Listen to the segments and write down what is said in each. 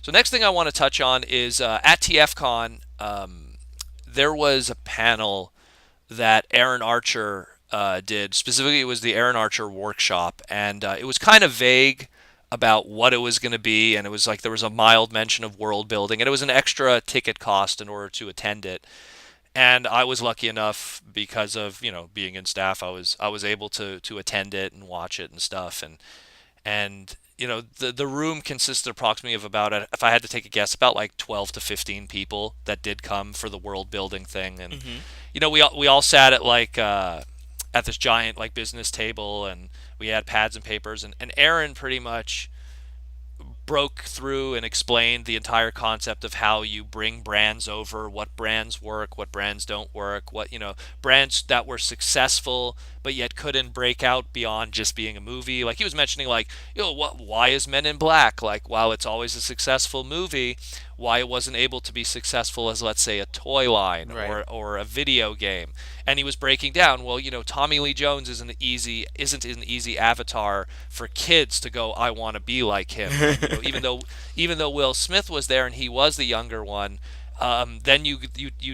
So next thing I want to touch on is at TFcon, there was a panel that Aaron Archer did. Specifically, it was the Aaron Archer workshop, and it was kind of vague about what it was going to be, and it was like there was a mild mention of world building, and it was an extra ticket cost in order to attend it. And I was lucky enough because of being in staff, I was able to attend it and watch it and stuff, and the room consisted approximately of about, if I had to take a guess, about like 12 to 15 people that did come for the world building thing. And Hmm. we all sat at like at this giant like business table, and we had pads and papers, and Aaron pretty much broke through and explained the entire concept of how you bring brands over, what brands work, what brands don't work, what, brands that were successful but yet couldn't break out beyond just being a movie. Like he was mentioning, like, why is Men in Black, like, while it's always a successful movie, why it wasn't able to be successful as, let's say, a toy line Right. or a video game. And he was breaking down, well, Tommy Lee Jones isn't an easy avatar for kids to go, I want to be like him. And even though Will Smith was there and he was the younger one, then you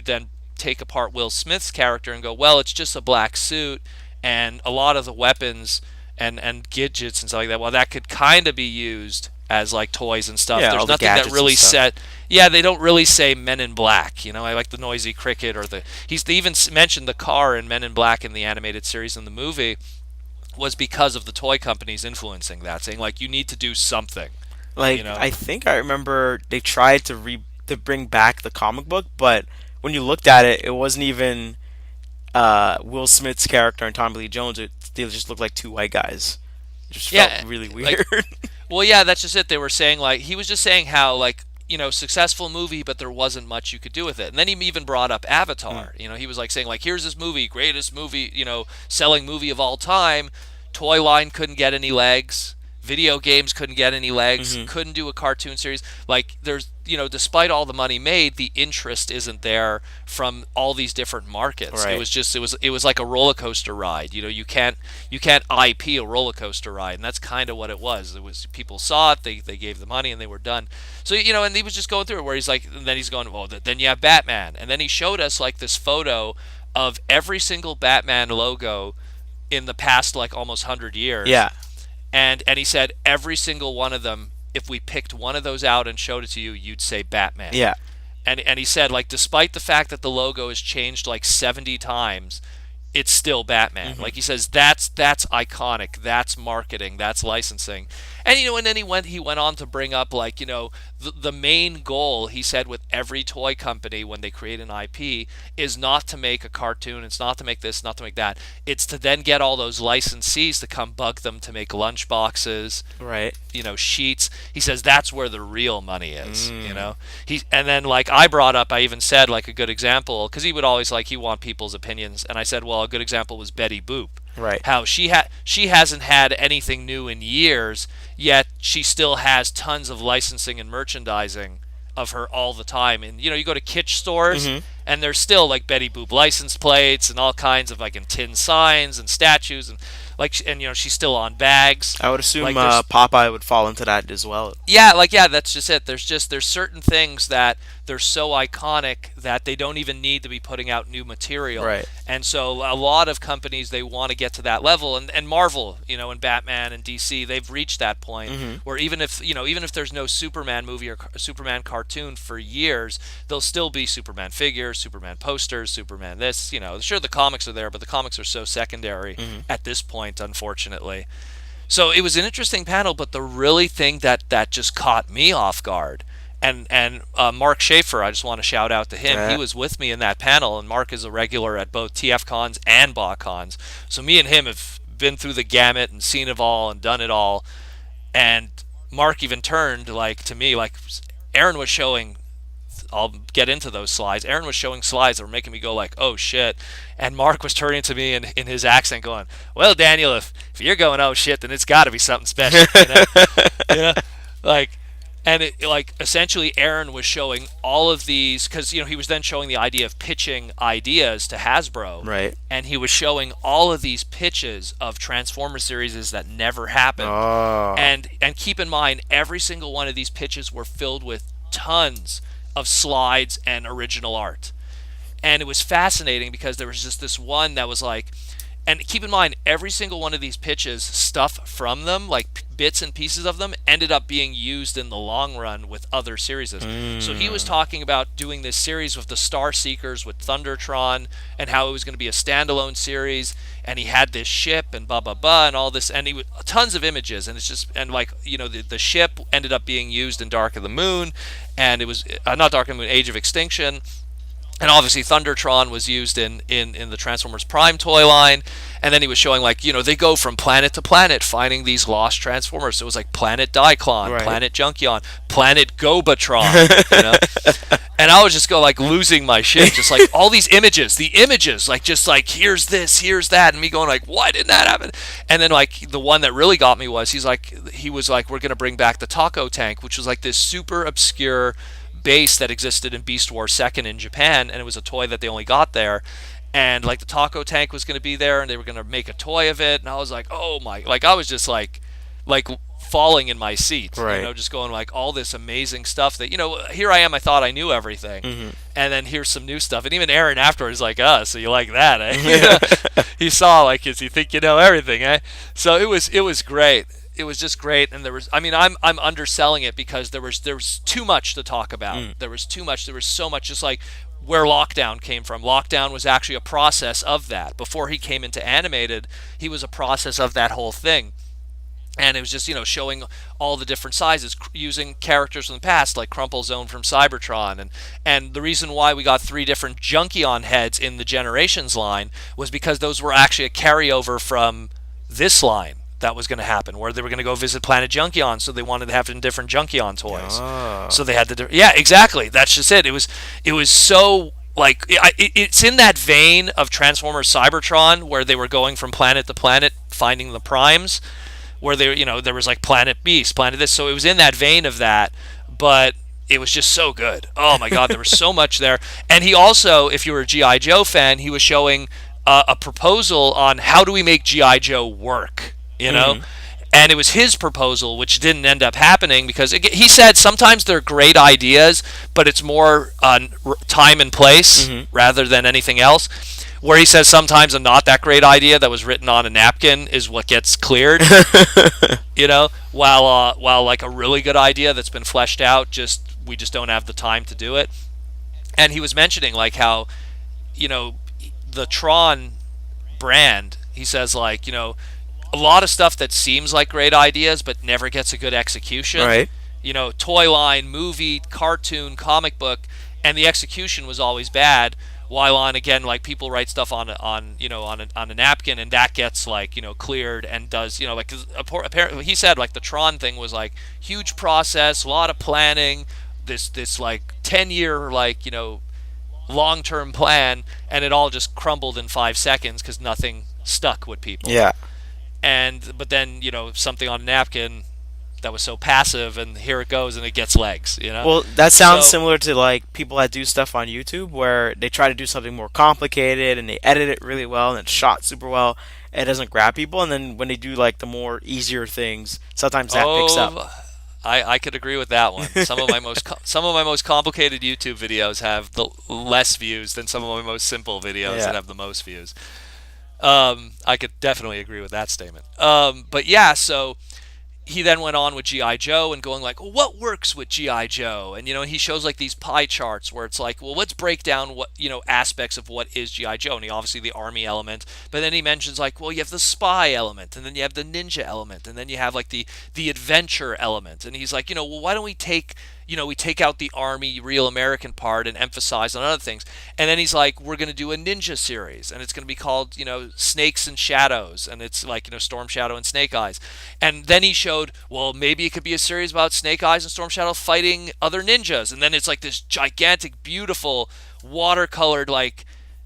then take apart Will Smith's character and go, well, it's just a black suit, and a lot of the weapons and gadgets and stuff like that, well, that could kind of be used as like toys and stuff. Yeah, all There's the nothing that gadgets and really stuff. said, yeah, they don't really say Men in Black. I like the noisy cricket, or they even mentioned the car in Men in Black in the animated series. In the movie was because of the toy companies influencing that, saying like, you need to do something, you Like know. I think I remember they tried to bring back the comic book, but when you looked at it, it wasn't even Will Smith's character and Tommy Lee Jones. They just looked like two white guys. It just felt Yeah, really like, weird. well, yeah, that's just it. They were saying, like, he was just saying how, like, successful movie, but there wasn't much you could do with it. And then he even brought up Mm. Avatar. He was like saying, like, here's this movie, greatest movie, selling movie of all time. Toy line couldn't get any legs. Video games couldn't get any legs. Hmm. Couldn't do a cartoon series. Like, despite all the money made, the interest isn't there from all these different markets. It Right. was just it was like a roller coaster ride. You can't IP a roller coaster ride, and that's kind of what it was. It was, people saw it, they gave the money, and they were done. So, and he was just going through it, where he's like, and then he's going, well, then you have Batman, and then he showed us like this photo of every single Batman logo in the past like almost 100 years, Yeah. and he said every single one of them, if we picked one of those out and showed it to you, you'd say Batman. Yeah. And he said, like, despite the fact that the logo has changed like 70 times, it's still Batman. Hmm. Like he says, that's iconic. That's marketing. That's licensing. And then he went on to bring up, like, the main goal, he said, with every toy company when they create an IP is not to make a cartoon. It's not to make this, not to make that. It's to then get all those licensees to come bug them to make lunch boxes, Right. sheets. He says that's where the real money is. Mm. And then, like, I even said, like, a good example, because he would always, like, he want people's opinions, and I said, well, a good example was Betty Boop. Right. How she hasn't had anything new in years, yet she still has tons of licensing and merchandising of her all the time. And you go to kitsch stores, Hmm. and there's still like Betty Boop license plates and all kinds of like, and tin signs and statues, and like, and she's still on bags. I would assume Like, there's Popeye would fall into that as well. yeah, like, yeah, that's just it. There's certain things that they're so iconic that they don't even need to be putting out new material. Right. And so a lot of companies, they want to get to that level, and Marvel, and Batman and DC, they've reached that point Hmm. where even if there's no Superman movie or Superman cartoon for years, there'll still be Superman figures, Superman posters, Superman this, sure, the comics are there, but the comics are so secondary Hmm. at this point, unfortunately. So it was an interesting panel, but the really thing that just caught me off guard, and Mark Schaefer, I just want to shout out to him. He Yeah. was with me in that panel, and Mark is a regular at both TFcons and BotCons. So me and him have been through the gamut and seen it all and done it all. And Mark even turned, like, to me, like, Aaron was showing, I'll get into those slides. Aaron was showing slides that were making me go like, "Oh shit!" And Mark was turning to me in his accent, going, "Well, Daniel, if you're going, oh shit, then it's got to be something special, you know, like." And like essentially Aaron was showing all of these because he was then showing the idea of pitching ideas to Hasbro, Right. and he was showing all of these pitches of Transformer series that never happened. Oh. And keep in mind, every single one of these pitches were filled with tons of slides and original art. And it was fascinating because there was just this one that was like, and keep in mind, every single one of these pitches, stuff from them, like bits and pieces of them, ended up being used in the long run with other series. So he was Mm. talking about doing this series with the Star Seekers with Thundertron, and how it was going to be a standalone series, and he had this ship and blah blah blah and all this, and he tons of images, and it's just, and like the ship ended up being used in Dark of the Moon, and it was not Dark of the Moon, Age of Extinction, and obviously Thundertron was used in the Transformers Prime toy line. And then he was showing like, they go from planet to planet finding these lost Transformers. So it was like Planet Diclon, Right. Planet Junkion, Planet Gobatron. And I was just go like losing my shit, just like all these images, the images, like just like here's this, here's that, and me going like, why didn't that happen? And then like the one that really got me was he was like, we're gonna bring back the Taco Tank, which was like this super obscure base that existed in Beast Wars Second in Japan, and it was a toy that they only got there. And like the taco tank was going to be there, and they were going to make a toy of it, and I was like, oh my, like I was just like falling in my seat, Right. just going like all this amazing stuff that here I am, I thought I knew everything, Hmm. and then here's some new stuff, and even Aaron afterwards like, so you like that, eh? He saw like, does you think you know everything, eh? So it was great. It was just great, and there was, I mean, I'm underselling it because there was too much to talk about. Mm. There was too much. There was so much, just like where Lockdown came from. Lockdown was actually a process of that. Before he came into animated, he was a process of that whole thing. And it was just, showing all the different sizes, using characters from the past, like Crumple Zone from Cybertron. And the reason why we got 3 different Junkion heads in the Generations line was because those were actually a carryover from this line that was going to happen, where they were going to go visit Planet Junkion, so they wanted to have different Junkion toys. Oh. So they had the yeah, exactly. That's just it. It was so like it's in that vein of Transformers Cybertron, where they were going from planet to planet finding the primes, where there was like Planet Beast, Planet this. So it was in that vein of that, but it was just so good. Oh my God, there was so much there. And he also, if you were a GI Joe fan, he was showing a proposal on how do we make GI Joe work. Hmm. And it was his proposal, which didn't end up happening because he said sometimes they're great ideas, but it's more time and place Hmm. rather than anything else. Where he says sometimes a not that great idea that was written on a napkin is what gets cleared, while like a really good idea that's been fleshed out, just we just don't have the time to do it. And he was mentioning like how, you know, the Tron brand, he says like, a lot of stuff that seems like great ideas but never gets a good execution. Right. Toy line, movie, cartoon, comic book, and the execution was always bad. While on again, like people write stuff on a napkin, and that gets like cleared and does like apparently he said like the Tron thing was like huge process, a lot of planning, this like 10-year like long term plan, and it all just crumbled in 5 seconds because nothing stuck with people. Yeah. But then something on a napkin that was so passive, and here it goes, and it gets legs. Well, that sounds So similar to like people that do stuff on YouTube where they try to do something more complicated and they edit it really well and it's shot super well. It doesn't grab people, and then when they do like the more easier things, sometimes that picks up. oh, I could agree with that one. Some of my most complicated YouTube videos have the less views than some of my most simple videos Yeah. that have the most views. I could definitely agree with that statement. But yeah, so he then went on with GI Joe and going like, well, what works with GI Joe? And he shows like these pie charts where it's like, well, let's break down what aspects of what is GI Joe. And he obviously the army element, but then he mentions like, well, you have the spy element, and then you have the ninja element, and then you have like the adventure element. And he's like, well, why don't we take out the army real American part and emphasize on other things. And then he's like, we're going to do a ninja series, and it's going to be called Snakes and Shadows, and it's like Storm Shadow and Snake Eyes. And then he showed, well, maybe it could be a series about Snake Eyes and Storm Shadow fighting other ninjas. And then it's like this gigantic beautiful watercolored like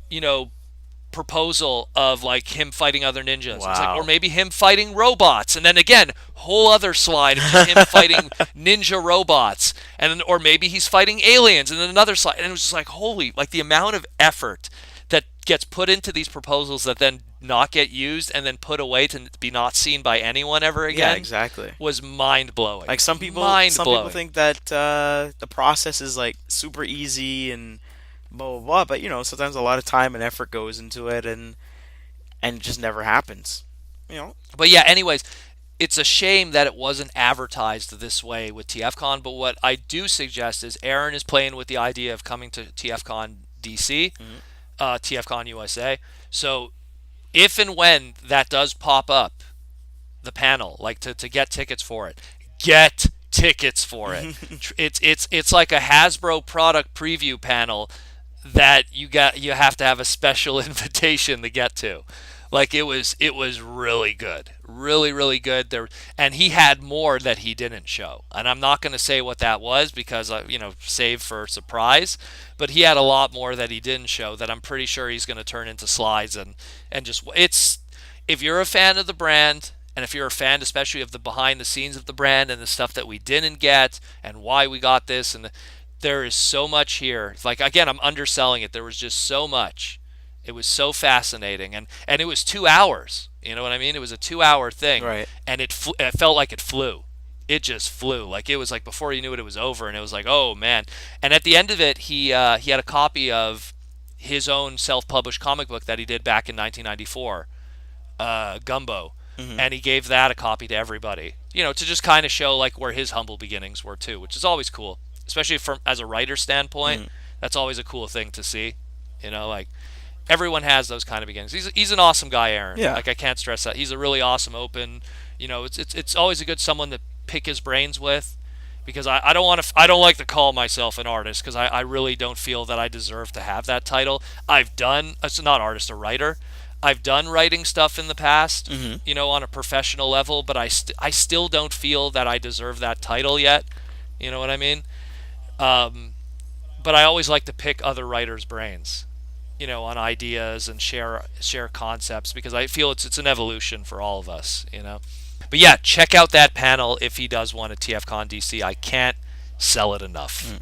you know proposal of like him fighting other ninjas. It's like, or Wow. maybe him fighting robots, and then again, whole other slide of just him fighting ninja robots, and then, or maybe he's fighting aliens, and then another slide, and it was just like, holy, like the amount of effort that gets put into these proposals that then not get used and then put away to be not seen by anyone ever Yeah, again exactly. was mind blowing. Like Mind some people blowing. think that the process is like super easy and blah blah blah, but sometimes a lot of time and effort goes into it, and it just never happens. You know? But yeah, anyways, it's a shame that it wasn't advertised this way with TFcon. But what I do suggest is Aaron is playing with the idea of coming to TFcon DC, Mhm. TFcon USA. So if and when that does pop up, the panel, like to get tickets for it, get tickets for it. It's like a Hasbro product preview panel that you have to have a special invitation to get to. Like it was really good, really good. There, and he had more that he didn't show, and I'm not going to say what that was because save for surprise. But he had a lot more that he didn't show that I'm pretty sure he's going to turn into slides and just it's if you're a fan of the brand and if you're a fan especially of the behind the scenes of the brand and the stuff that we didn't get and why we got this there is so much here. Like again, I'm underselling it. There was just so much. It was so fascinating and it was 2 hours. You know what I mean? It was a 2 hour thing Right. and it felt like it flew. It just flew. Like it was like before you knew it was over and it was like, "Oh man." And at the end of it, he had a copy of his own self-published comic book that he did back in 1994, Gumbo, Hmm. and he gave that a copy to everybody. To just kind of show like where his humble beginnings were too, which is always cool, especially from as a writer standpoint. Hmm. That's always a cool thing to see. Like everyone has those kind of beginnings. He's an awesome guy, Aaron. Yeah. Like I can't stress that. He's a really awesome, open. It's always a good someone to pick his brains with because I don't want to I don't like to call myself an artist because I really don't feel that I deserve to have that title. I've done it's not artist, a writer. I've done writing stuff in the past, Hmm. on a professional level, but I still don't feel that I deserve that title yet. You know what I mean? Um, but I always like to pick other writers' brains, on ideas and share concepts because I feel it's an evolution for all of us. But yeah, check out that panel if he does want a TFCon DC. I can't sell it enough.